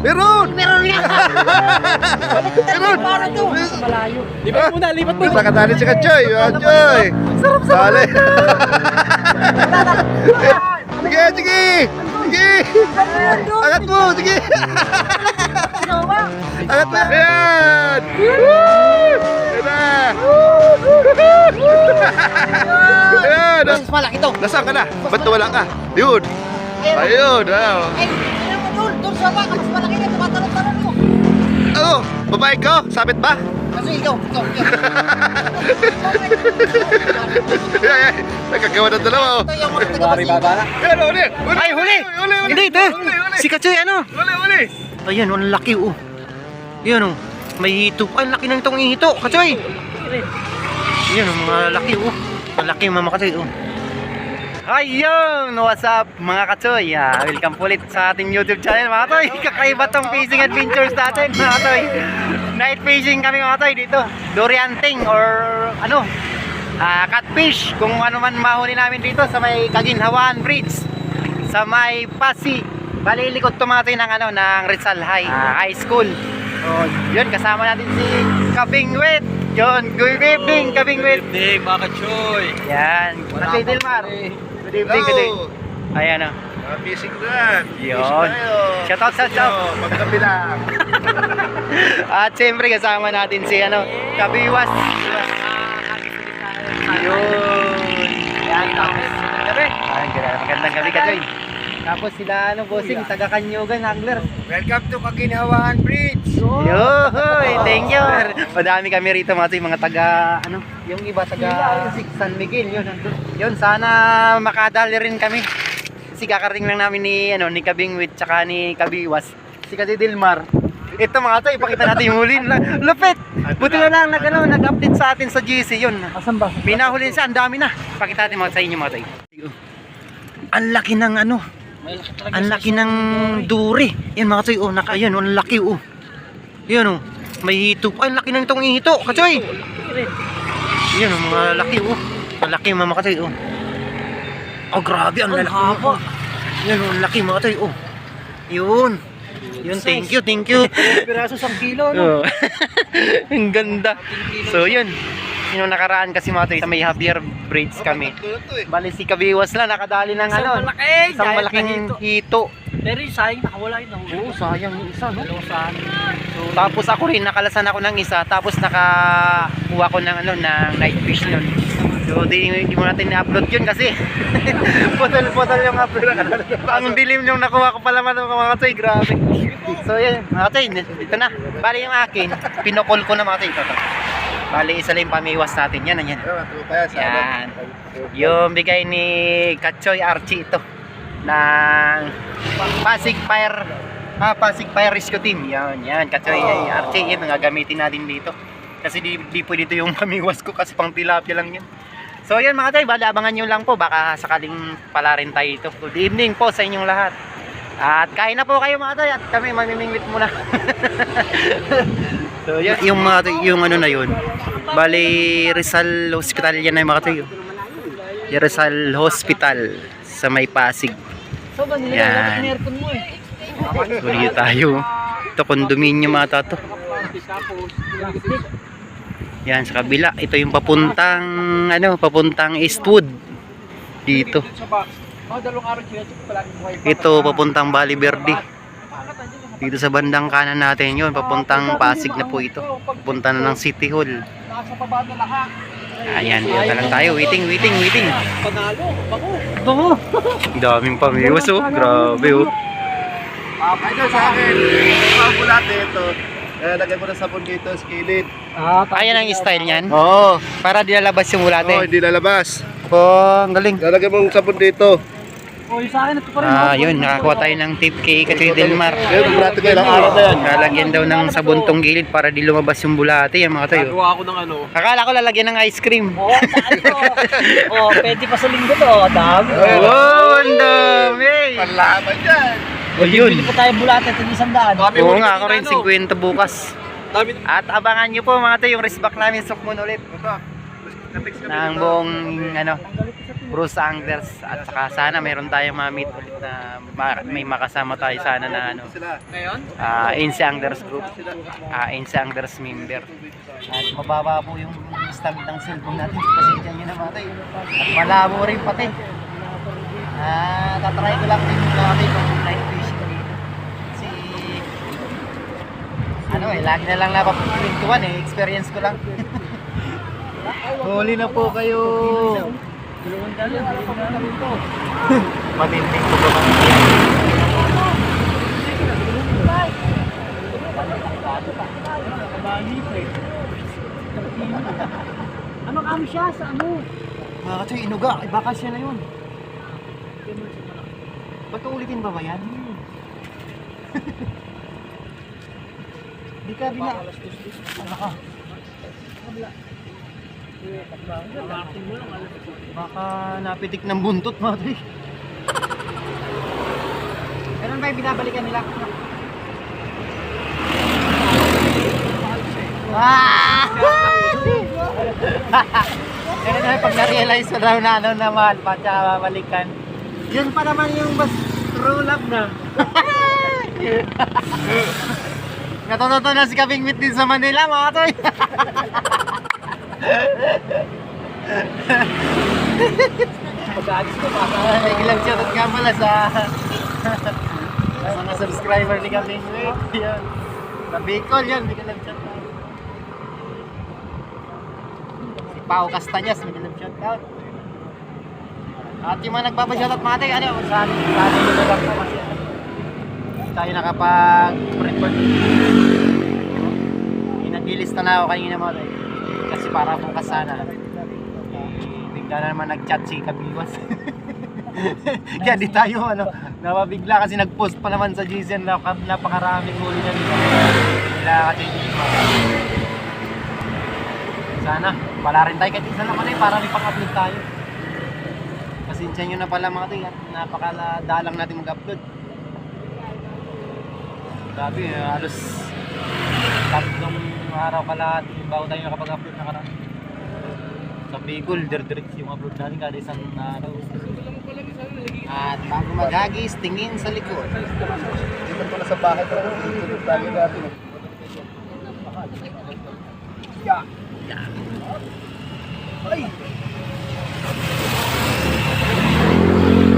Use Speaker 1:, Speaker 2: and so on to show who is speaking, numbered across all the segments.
Speaker 1: Meron!
Speaker 2: Meron nga.
Speaker 1: Meron!
Speaker 2: Para to.
Speaker 3: Malayo. Lipat muna, lipat muna.
Speaker 1: Nakatali si Kachoy. Kachoy! Sarap-sarap! Sige, sige! Sige! Angat mo! Sige! Angat mo! Ayan! Ayan na! Ayan!
Speaker 2: Mas malaki to.
Speaker 1: Nasaan ka na? Ba't wala ka? Yun! Ayun! Wow.
Speaker 2: Eh, tingnan mo doon sa baka. Mas malaki na. Tumatalon-talon mo.
Speaker 1: Ano? Babae ko? Sabit ba?
Speaker 2: Kasi ikaw.
Speaker 1: Nagkagawa ng dalawa oh.
Speaker 2: Ito yung mga taga-basi.
Speaker 1: Ayan, huli!
Speaker 3: Ay, huli! Hindi, ito. Si Kachoy, ano?
Speaker 1: Huli!
Speaker 3: Ayan, ang laki, oh. Ayan, oh. May hito. Ay, laki na itong hito. Kachoy! Ayan, oh, mga laki, oh. Malaki yung mga Kachoy, oh. Ayun! What's up, mga Kachoy? Welcome ulit sa ating YouTube channel, mga Kachoy. Kakaiba tong fishing adventures natin, mga Kachoy. Night fishing kami, mga Kachoy, dito. Durianting or ano, catfish. Kung ano man mahuli namin dito sa may Kaginhawaan Bridge. Sa may Pasig. Balilikod tumatay ng ano, ng Rizal High School. So, yun, kasama natin si Kabingwit. Yun, good evening, Kabingwit.
Speaker 4: Good evening, mga Kachoy.
Speaker 3: Yan, Kachoy Delmar. Good evening, Kachoy. Ayan o.
Speaker 1: Fishing na!
Speaker 3: Yun. Shoutout.
Speaker 1: Magkapi lang!
Speaker 3: At siyempre kasama natin si ano, Kabiwas. Yun. Yan, tapos. Ay, magandang gabi, Kachoy. Tapos sila ano, bossing, taga Kanyugan, angler.
Speaker 4: Welcome to Kaginhawaan Bridge.
Speaker 3: Yohoy, thank you. Madami kami rito mga taga ano, yung iba taga San Miguel yun. Yun sana makadali rin kami. Kasi kakarating lang namin ni ano ni Kabingwit tsaka ni Kabiwas. Si Kasi Dilmar. Ito mga to, ipakita natin yung huli. Lupit. Buti na lang nag-update sa atin sa GC yun.
Speaker 2: Asan ba?
Speaker 3: Pinahuli siya, ang dami na. Pakita natin mga sa inyo mga to. Ang laki ng ano. Ang laki ng duri. Yan mga Kachoy, oh, yan, oh, ang laki, oh. Yan, oh, may hito. Ay, ang laki ng itong hito, Kachoy. Yan, oh, mga laki, oh. Ang laki mga Kachoy, oh. Oh, grabe, ang lalaki. Oh. Yan, oh, ang laki mga Kachoy, oh. Yun. Yun, thank you.
Speaker 2: Piraso 1 kilo, no?
Speaker 3: Oh. Ang ganda. So, yun. Yung nakaraan kasi mga Kachoy, sa may Javier Bridge kami. Bali si Kabiwas lang, nakadali ng ano. Isang malaking hito.
Speaker 2: Pero yung sayang nakawala yun.
Speaker 3: Oo, sayang yung isa, no?
Speaker 2: So,
Speaker 3: Tapos ako rin, nakalasan ako ng isa. Tapos nakakuha ko ng, ano, ng night fish nun. So, di mo natin na-upload yun kasi putol yung upload. Ang dilim yung nakuha ko pala mga Kachoy, grabe. So, yun, mga Kachoy, ito na. Bali yung akin, pinokol ko na mga Kachoy. Ito. Bali, isa lang yung pamiwas natin. Yan. Yan. Yung bigay ni Kachoy Archie ito. Ng Pasig Fire Rescue Team. Yan. Kachoy Archie. Yan, gagamitin natin dito. Kasi di po dito yung pamiwas ko kasi pang tilapia lang yan. So yan mga Kachoy, bali abangan nyo lang po. Baka sakaling pala rin tayo ito. Good evening po sa inyong lahat. At kain na po kayo mga Kachoy. At kami mamimingwit muna. So yan, yung ano na yun. Bali Rizal Hospital yan na mga Kachoy. Yung Rizal Hospital sa may Pasig. Yan. So dito tayo. Ito condominium ata to. Yan sa kabila. Ito yung papuntang Eastwood. Dito. Ito papuntang Valle Verde. Dito sa bandang kanan natin yun, papuntang Pasig na po ito. Papunta na ng City Hall. Ayan, dito lang tayo. Waiting.
Speaker 2: panalo, bango.
Speaker 1: Daming pamiwas oh. Grabe oh. Ayun sa akin. Mga bulate ito. Lagay ko na sabon dito sa kilid.
Speaker 3: Ayan ang style niyan.
Speaker 1: Oo.
Speaker 3: Para di lalabas yung bulate.
Speaker 1: Oo, hindi lalabas.
Speaker 3: Oh, ang galing.
Speaker 1: Lalagay mo yung sabon dito.
Speaker 2: O, yung sa akin, ito pa rin.
Speaker 3: Yun, nakakuha tayo ng tip kay Kachoy Delmar.
Speaker 1: Ayun, bulate ko ilang araw na yan.
Speaker 3: Lalagyan daw ng sabon tong gilid para di lumabas yung bulate. Yan mga Kachoy.
Speaker 4: Gagawa ako ng ano.
Speaker 3: Akala ko lalagyan ng ice cream.
Speaker 2: Oo, saan to? O, pwede pa sa linggo to. Dami.
Speaker 3: Oh, ang dami.
Speaker 1: Panlaban yan.
Speaker 3: Oh, yun.
Speaker 2: Bili pa tayo bulate, ito 100.
Speaker 3: Oo nga, ako rin 50 bukas.
Speaker 4: Dami.
Speaker 3: At abangan nyo po mga Kachoy yung race back namin sukmon ulit.
Speaker 1: Ito.
Speaker 3: Ng buong ano, Bruce Anglers, at saka sana meron tayong ma-meet ulit na may makasama tayo sana na ano, Inse Anglers group, Inse Anglers member. At mababa po yung stand ng cellphone natin, pasensya nyo na matay, at malabo rin pati. Tatry ko lang din natin kung night fishing dito. Kasi ano lagi na lang napapintuan experience ko lang. Huli na po kayo. Matinding po ba
Speaker 2: Ano kami siya sa ano?
Speaker 3: mga katsoy, inuga, baka siya na yun. Ba't ulitin ba yan? Di ka bina. Ano ka? Baka napitik ng buntot mo. Kailan ba yung binabalikan nila? Kaya na pag na-realize ko daw na ano na mahal pa siya balikan. Yun pa naman yung mas true love na. Natututo na si Kabing Meet din sa Manila, mga toy.
Speaker 2: Pag-agis ko pa.
Speaker 3: Ilang shoutout nga pala sa mga subscriber ni Kabing Meet. Yan. Sa Bicol yan, may ilang shoutout. Si Pao Castañas, may ilang shoutout. At yung mga nagpapashoutout mga tayo, ano, sa amin nyo lang po kasi tayo nakapag-report. Nag-ilista na ako kanina mga tayo. Kasi para bukas sana. Bigla na naman nag-chat si Kabiwas. Kaya di tayo ano, napabigla kasi nag-post pa naman sa GCN na napakaraming huli na nila. Nila kasi sana, wala rin tayo kahit isa naman para may pang-upload tayo. Pasensya nyo na pala mga tayo, napakadalang natin mag-upload. Grabe, halos tatlong araw pala bago tayo nakapag-upload na karami. Sa Bicol, direct yung upload natin kada isang araw. At bago maghagis, tingin sa likod.
Speaker 1: Dito pala sa bahay ko. Dito tayo natin.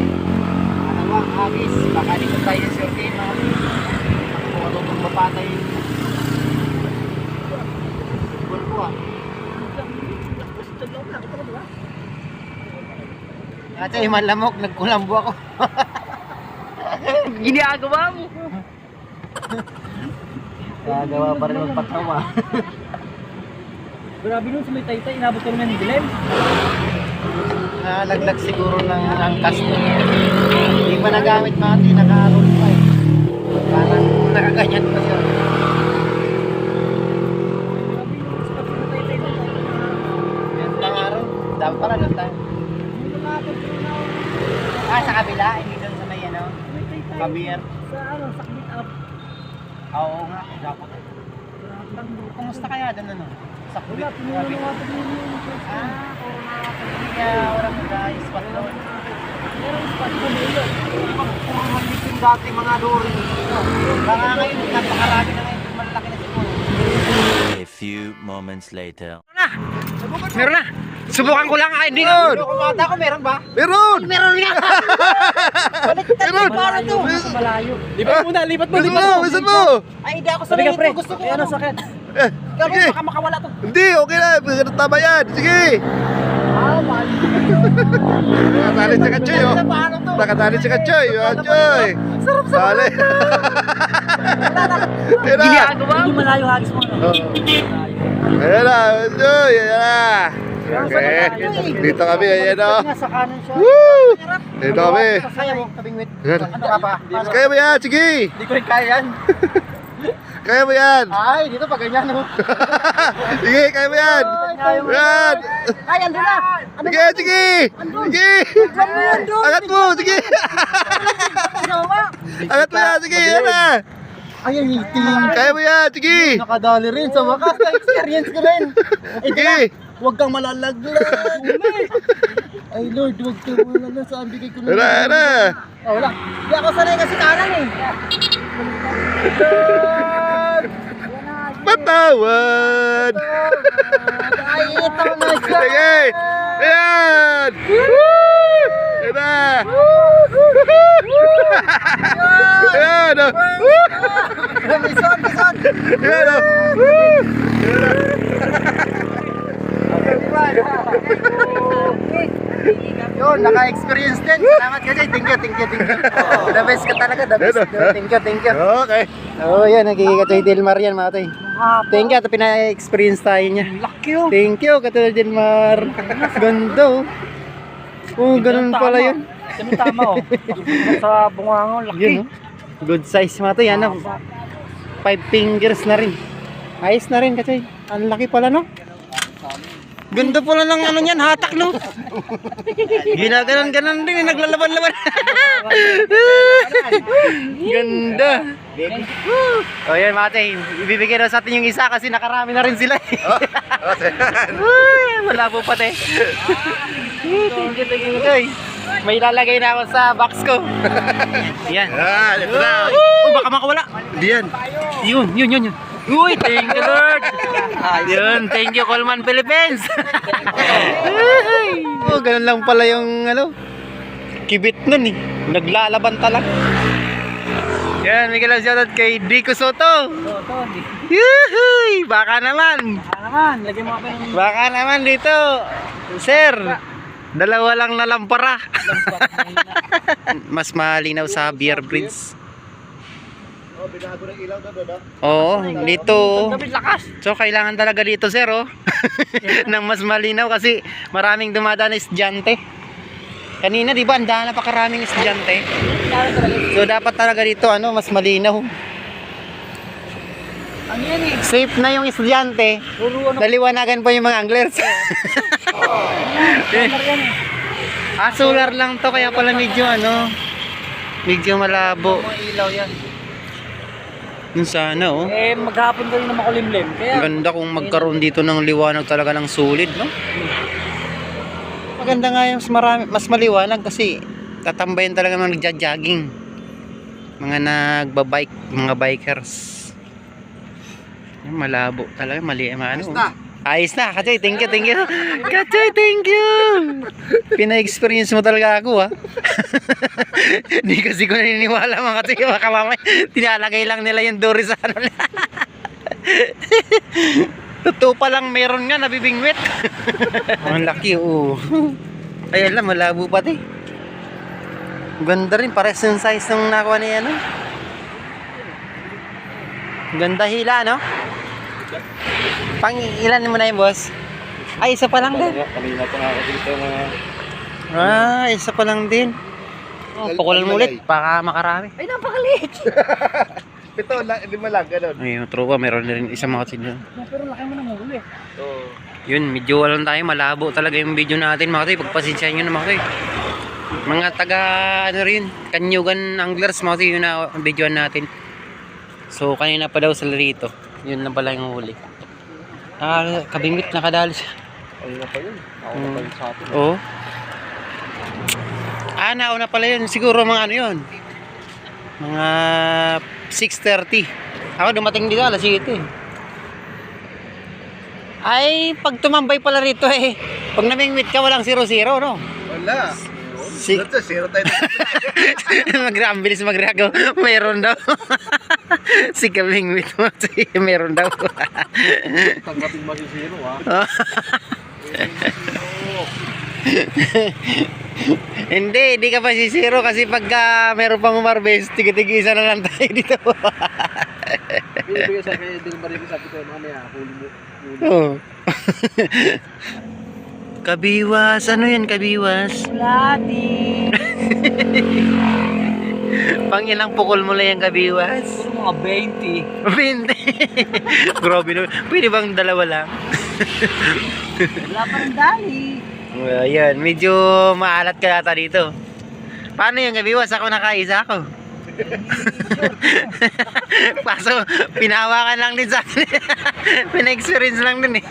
Speaker 3: Dalawang hagis, baka dito tayo sure kayo mga matutong mapatay yung buwan ko At yung malamok, nagkulambo ako.
Speaker 2: Ginagawa mo.
Speaker 3: Gagawa pa rin magpatawa.
Speaker 2: Grabe nun sa may taytay, inabot kami ng dilim.
Speaker 3: Nalaglag siguro ng angkas nun. Hindi pa nagamit mati, naka-roll pa eh. Parang nakaganyan pa siya. Yan lang araw. Dapat pala lang tayo. Sa kabila, hindi doon sa may ano, Kabir.
Speaker 2: Sa ano, sakbit up.
Speaker 3: Oo nga, dapat. Kumusta kaya doon ano? Sakbit.
Speaker 2: Wala, pinulo nga ito yung
Speaker 3: Puro na kaya orang mag-ayos pa doon.
Speaker 2: meron spot ko dito.
Speaker 3: Puro maliit yung dati mga lori. Baka ngayon, napakarami na ngayon, malaki na siguro.
Speaker 5: A few moments later.
Speaker 3: Meron na! Subukan ko lang, hindi
Speaker 1: Meron!
Speaker 3: ko kumata ko, meron ba?
Speaker 1: Meron!
Speaker 3: Meron nga!
Speaker 1: Meron!
Speaker 2: Para to. Sa malayo.
Speaker 1: Lipat mo na! Lipat mo! Bisan mo!
Speaker 3: Ay, hindi ako
Speaker 2: Sabi ka,
Speaker 3: sanay
Speaker 2: pre.
Speaker 3: ito. Gusto ko
Speaker 2: Ano sakit?
Speaker 3: Ikaw
Speaker 1: Sige.
Speaker 3: baka makawala to.
Speaker 1: Hindi! Okay na! Tama yan! Sige!
Speaker 3: Mali.
Speaker 1: Nakatali si Katchoy oh!
Speaker 3: Paano to?
Speaker 1: Nakatali si Katchoy! Katchoy!
Speaker 3: Sarap sa
Speaker 1: Sali! Ayan na!
Speaker 2: Hindi malayo hagis mo.
Speaker 1: Oh. Ayan na! Katchoy! Ayan na! Okay! Dito kami! Ayan o!
Speaker 3: Sa kanan siya.
Speaker 1: Woo! Dito kami!
Speaker 3: Kaya mo, tabing wit.
Speaker 1: Ayan.
Speaker 3: Ano ka pa?
Speaker 1: Kaya mo yan! Sige!
Speaker 3: Hindi ko rin kaya yan.
Speaker 1: Kaya mo yan!
Speaker 3: Ay, dito pa ganyan oh.
Speaker 1: Sige! Kaya mo yan! Yan!
Speaker 3: Ay, andun na.
Speaker 1: Sige! Sige! Sige! Angat mo! Sige! Angat mo yan! Sige! Yan na!
Speaker 3: Ay, ang hiting.
Speaker 1: Kaya mo yan! Sige!
Speaker 3: Nakadali rin sa wakas. Na-experience ko rin.
Speaker 1: Sige!
Speaker 3: Huwag kang malalaglag. Ay Lord, huwag kang malalaglag. Saan bigay ko na?
Speaker 1: Tara.
Speaker 3: Oh, wala. Hindi ako sanay kasi kanan eh.
Speaker 1: Patawad.
Speaker 3: Ay, ito na siya.
Speaker 1: Sige. Ayan. Ayan na. Ayan.
Speaker 3: Bison, bison.
Speaker 1: Ayan.
Speaker 3: Yun, naka-experience din. Salamat ka dyan. Thank you. The best ka talaga, the best. Thank you.
Speaker 1: Okay.
Speaker 3: Oh, yan, nagiging katoy Delmar yan, mga toy. Thank you, ito pina-experience tayo niya.
Speaker 2: Laki oh.
Speaker 3: Thank you, katoy Delmar. Ganda oh. Oh, ganun pala yun.
Speaker 2: Ganun tama oh. Sa bungango, laki.
Speaker 3: Yun oh. Good size mga toy, yan oh. 5 fingers na rin. Ayos na rin katoy. Ang laki pala no. Ganda pala ng ano niyan, hatak no. Ginaganon-ganon din, naglalaban-laban. Ganda. O yan mga tay, ibibigay na sa atin yung isa kasi nakarami na rin sila. Malabo pa tay. Thank you. May lalagay na ako sa box ko. Yan.
Speaker 1: Ayan, ito na.
Speaker 3: Oh, baka makawala.
Speaker 1: Hindi yan.
Speaker 3: Yun. Uy, thank you Lord. Yun, thank you Coleman Philippines. Oh, ganun lang pala yung ano, kibit nun eh. Naglalaban talaga. Yan, may kalang shoutout kay Dico Soto. Yuhuy, baka naman.
Speaker 2: Lagyan mo ka pa ng
Speaker 3: Baka naman dito. Sir, dalawa lang na lampara. Mas malinaw sa Beer Bridge.
Speaker 1: Oh, binago ng ilaw doon,
Speaker 3: Oo, dito.
Speaker 2: David lakas.
Speaker 3: So kailangan talaga dito sir oh. Nang mas malinaw kasi maraming dumadaan na estudyante. Kanina di ba andahan na pa karaming estudyante. So dapat talaga dito ano mas malinaw.
Speaker 2: Ano yan eh?
Speaker 3: Safe na yung estudyante.
Speaker 2: Turuan ako.
Speaker 3: Naliwanagan pa yung mga anglers.
Speaker 2: Solar yan eh.
Speaker 3: Solar lang to kaya pala medyo ano medyo malabo.
Speaker 2: Mga ilaw yan.
Speaker 3: Yun sana oh.
Speaker 2: Eh maghapon ka rin na makulimlim. Kaya
Speaker 3: Ganda kung magkaroon dito ng liwanag talaga ng solid, no? Maganda nga yung mas maliwanag kasi tatambayan talaga mga nagja-jogging. Mga nagbabike, mga bikers. Yung malabo talaga, ano. Ayos na, Kachoy, thank you. Kachoy, thank you. Pina-experience mo talaga ako, ha. Hindi kasi ko naniniwala mga Kachoy, baka mamaya tinalagay lang nila yung dory sa ano. Totoo pa lang meron nga nabibingwit. Ang laki, oh. Ayun lang, malabo pati. Ganda rin, pares yung size ng nakuha niya, no? Ganda hila, no? Pang ilan mo na yun, boss? Ay, isa pa lang din.
Speaker 1: Kanina pa nga ako dito mga...
Speaker 3: Isa pa lang din. Oh, pakulan mo ulit, baka makarami.
Speaker 2: ay napakaliit.
Speaker 1: 7, 5 lang, ganun.
Speaker 3: Ay, yung tropa, meron na rin isang mga sinyo.
Speaker 2: Pero laki mo ng huli.
Speaker 1: Oo.
Speaker 3: Yun, medyo walang tayo, malabo talaga yung video natin, mga kayo. Pagpasensyahan nyo na, mga kayo. Mga taga, ano rin, Kanyugan Anglers, mga kayo, yun na videoan natin. So, kanina pa daw sila rito. Yun lang pala yung huli. Kabingwit, nakadali siya.
Speaker 1: Ayun na pa yun. Ako na pa yun sa atin.
Speaker 3: Oo. Nauna pala yun. Siguro mga ano yun. Mga 6:30. Ako dumating dito alas 7. Ay, pag tumambay pala rito eh. Pag namingwit ka, walang 0-0, no?
Speaker 1: Wala.
Speaker 3: Si-
Speaker 1: Dito, 0 tayo.
Speaker 3: Ang bilis mag-react. Mayroon daw. Si kamingwit mo. Mayroon daw.
Speaker 1: Tanggapin masisiro, ha?
Speaker 3: Hindi ka pa sisiro kasi pagka meron pang umarbes, tig-isa na lang tayo dito.
Speaker 1: Bibigay sa kayo din ba rin sabi ko, mamaya, huli mo.
Speaker 3: Oh. Kabiwas, ano yan kabiwas?
Speaker 2: Lati.
Speaker 3: Pang ilang pukol mo lang yung kabiwas?
Speaker 2: Puro mga 20.
Speaker 3: 20. Grabe naman. Pwede bang dalawa lang?
Speaker 2: Wala pa rin dali.
Speaker 3: Ayan, medyo maalat ka yata dito. Paano yung kabiwas? Ako nakaisa ako. Paso, pinahawakan lang din sa akin. Pina-experience lang din eh.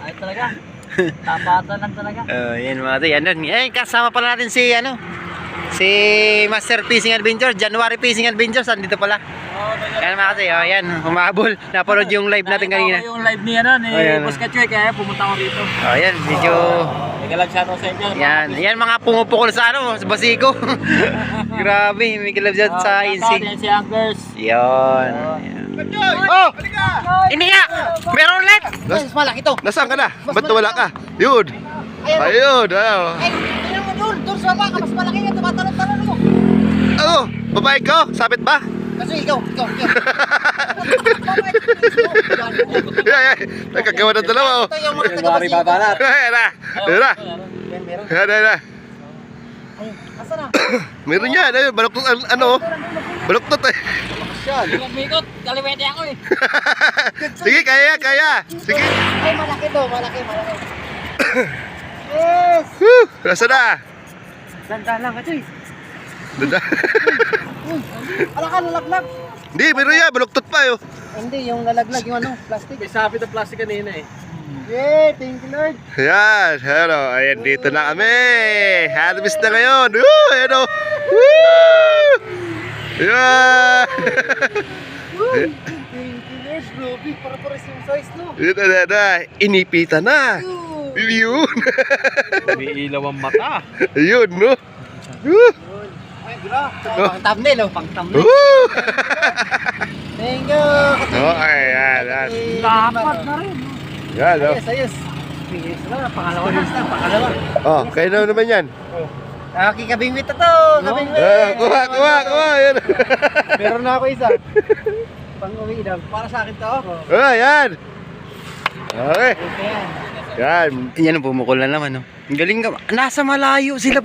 Speaker 2: Ay talaga. Tapatan lang talaga.
Speaker 3: Yan mga tay. Ano, kasama pala natin si si Master Fishing Adventure, January Fishing Adventures, andito pala. Yan mga tay, yan, humabol. Napanood yung live natin kanina.
Speaker 2: Yung live niya na ni
Speaker 3: Ayan.
Speaker 2: Boss Kachoy, kaya pumunta ako dito.
Speaker 3: Yan, medyo
Speaker 2: Nagalag siya sa inyo.
Speaker 3: yan mga pumupukol sa sa basiko. Grabe, may kilab dyan sa insig.
Speaker 2: Yan si Anglers.
Speaker 3: Yan. Oh! Hindi nga! Meron ulit! Mas malaki to.
Speaker 1: Nasaan ka na? Ba't nawala ka? Yun. Ayun.
Speaker 3: Ay, tingnan mo doon sa baka, mas malaki nga, tumatalon-talon mo.
Speaker 1: Ano? Babae ko? Sabit ba?
Speaker 3: Kasi ikaw.
Speaker 1: Nagkagawa ng dalawa. Oh.
Speaker 3: Ito yung mga taga-basiko.
Speaker 1: Ayan na. Ayan na.
Speaker 3: Asa na?
Speaker 1: Meron yan. Ayun, baluktot. Ano? Baluktot eh.
Speaker 2: Mikot, kaliwete ako eh.
Speaker 1: Sige, kaya. Sige.
Speaker 3: Ay, malaki to, malaki. Yes!
Speaker 1: Whew! Nasaan na?
Speaker 3: Dandan lang, Kachoy.
Speaker 1: Dada.
Speaker 3: Ala ka, lalaglag.
Speaker 1: Hindi, meron yan. Baluktot pa yun.
Speaker 3: Hindi, yung lalaglag, yung plastic.
Speaker 4: May sapit na plastic kanina eh.
Speaker 3: Yeah, thank you Lord.
Speaker 1: Ayan. Ayan, dito na kami. Harvest na ngayon. Woo! Ayan o. Woo! Yeah!
Speaker 3: Thank you Lord, grabe, para-pares yung size, no?
Speaker 1: Yun na. Inipitan na. Yun.
Speaker 4: May ilaw ang mata.
Speaker 1: Yun, no? Woo!
Speaker 3: Ay, pang thumbnail, pang thumbnail.
Speaker 1: Woo!
Speaker 3: Thank you.
Speaker 1: Ayan.
Speaker 2: Dapat na rin.
Speaker 1: Yan, no?
Speaker 3: Ayos. Bilis na, pangalawa.
Speaker 1: Oh, kayo na naman yan.
Speaker 3: Kikabingwit na to, kabingwit.
Speaker 1: Kuha. Yan.
Speaker 3: Meron na ako isa. Pang-uwi daw. Para sa akin to.
Speaker 1: Ayan. Okay.
Speaker 3: Ayan.
Speaker 1: Yan.
Speaker 3: Yan, pumukol na naman, no? Ang galing ka. Nasa malayo sila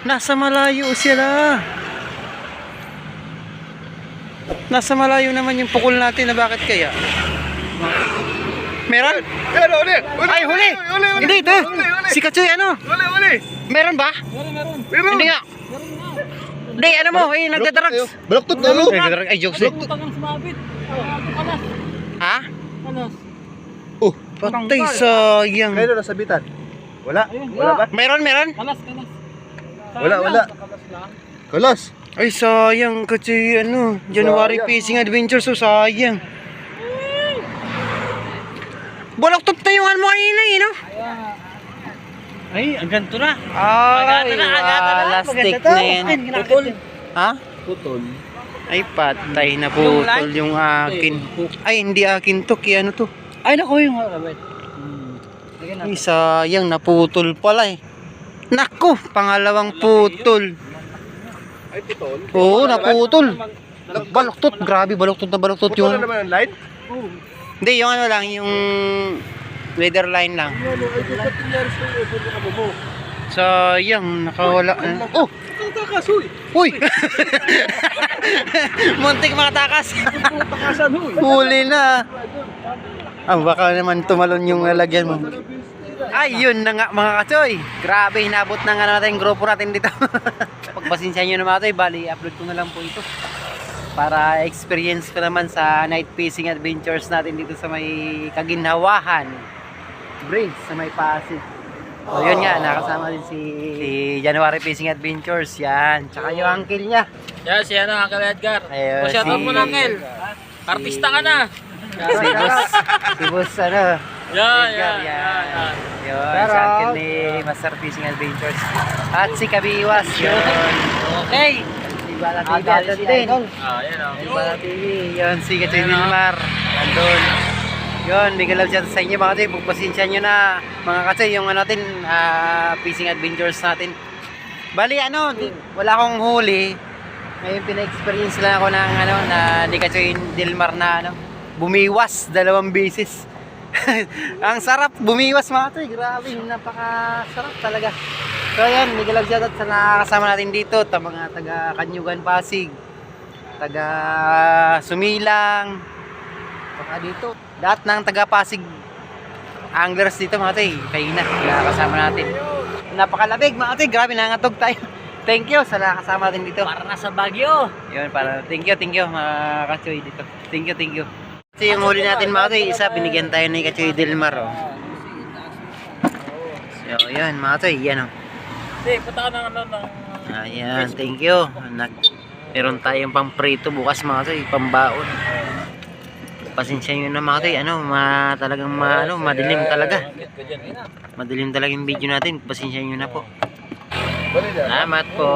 Speaker 3: Nasa malayo sila. Nasa malayo naman yung pukol natin, na bakit kaya? Meron?
Speaker 1: Yan, uli.
Speaker 3: Ay, huli! Hindi, ito. Si Kachoy,
Speaker 1: Uli.
Speaker 3: Meron ba?
Speaker 1: Meron.
Speaker 3: Hindi nga. Hindi, mo, nagdadrugs.
Speaker 1: Baluktot na, no?
Speaker 3: Nagdadrugs, ay, jokes eh.
Speaker 2: Putang ang sumabit. Panas.
Speaker 3: Ha?
Speaker 2: Panas.
Speaker 1: Oh,
Speaker 3: Patay, sayang.
Speaker 1: kayo na nasabitan. Wala.
Speaker 2: Wala
Speaker 1: ba?
Speaker 3: Meron?
Speaker 2: Kanas.
Speaker 1: Wala. Kalas.
Speaker 3: Ay, sayang. Kasi, January
Speaker 1: Sayang.
Speaker 3: Fishing Adventure, so sayang. Balaktot na yung mo kanina, no?
Speaker 2: Ay, ang ganito na.
Speaker 3: Ay,
Speaker 2: Agata na.
Speaker 3: plastic
Speaker 2: Maganda to.
Speaker 3: na yan.
Speaker 2: Putol.
Speaker 3: Ha?
Speaker 4: Putol.
Speaker 3: Ay, patay na putol yung akin. Ay, hindi akin to. Kaya ano to?
Speaker 2: Ay, naku yung wait.
Speaker 3: Ay, sayang. Naputol pala eh. Naku, pangalawang putol.
Speaker 4: Ay, putol.
Speaker 3: Oo, naputol. Baluktot. Grabe, baluktot na baluktot
Speaker 1: Putol na
Speaker 3: yung...
Speaker 1: naman ang line?
Speaker 3: Hindi, yung lang, yung leader line lang. Sayang, nakawala. Oh!
Speaker 4: Takas, huy.
Speaker 3: Uy! Muntik makatakas.
Speaker 4: Takasan, huy.
Speaker 3: Huli na. Baka naman tumalon yung lalagyan mo. Ay, yun na nga mga kachoy. Grabe, hinabot na nga natin yung grupo natin dito. Pagpasensya nyo na mga kachoy, bali, upload ko na lang po ito. Para experience ko naman sa night fishing adventures natin dito sa may Kaginhawahan Bridge sa may Pasig. So yun nga, nakasama din si January Fishing Adventures. Yan, tsaka yung uncle niya.
Speaker 2: Yan, si Uncle Edgar.
Speaker 3: Ayun,
Speaker 2: Shoutout mo na, Uncle. Artista ka na.
Speaker 3: Si boss
Speaker 2: Yan.
Speaker 3: Yun, si uncle ni Master Fishing Adventures. At si Kabiwas, yun.
Speaker 2: Okay.
Speaker 3: Si Bala TV din.
Speaker 2: Yan o.
Speaker 3: Si Bala TV, yun, si Kachoy Nilmar. Andun. Yun, big love shout sa inyo mga kachoy. Pagpasensya nyo na mga kachoy yung natin, fishing adventures natin. Bali wala akong huli. Ngayon pina-experience lang ako ng na ni Kachoy Dilmar na bumiwas 2 beses. Ang sarap bumiwas mga kachoy. Grabe, napakasarap talaga. So yan, big love shout sa nakakasama natin dito, mga taga Kanyugan Pasig, taga Sumilang, saka dito. Lahat ng taga Pasig anglers dito mga tay, kayo na kasama natin. Napakalabig mga tay, grabe nangatog tayo. Thank you sa nakasama natin dito.
Speaker 2: Para nasa Baguio.
Speaker 3: Yun, thank you mga kachoy dito. Thank you. Kasi yung huli natin mga tay, isa binigyan tayo ni Kachoy Dilmar. So, yun mga toy, yan o.
Speaker 2: Sige, punta ka ng ano ng...
Speaker 3: Ayan, thank you. Meron tayong pamprito bukas mga toy, pambaon. Pasensya nyo na mga toy, talagang madilim talaga. Madilim talaga yung video natin. Pasensya nyo na po. Salamat po.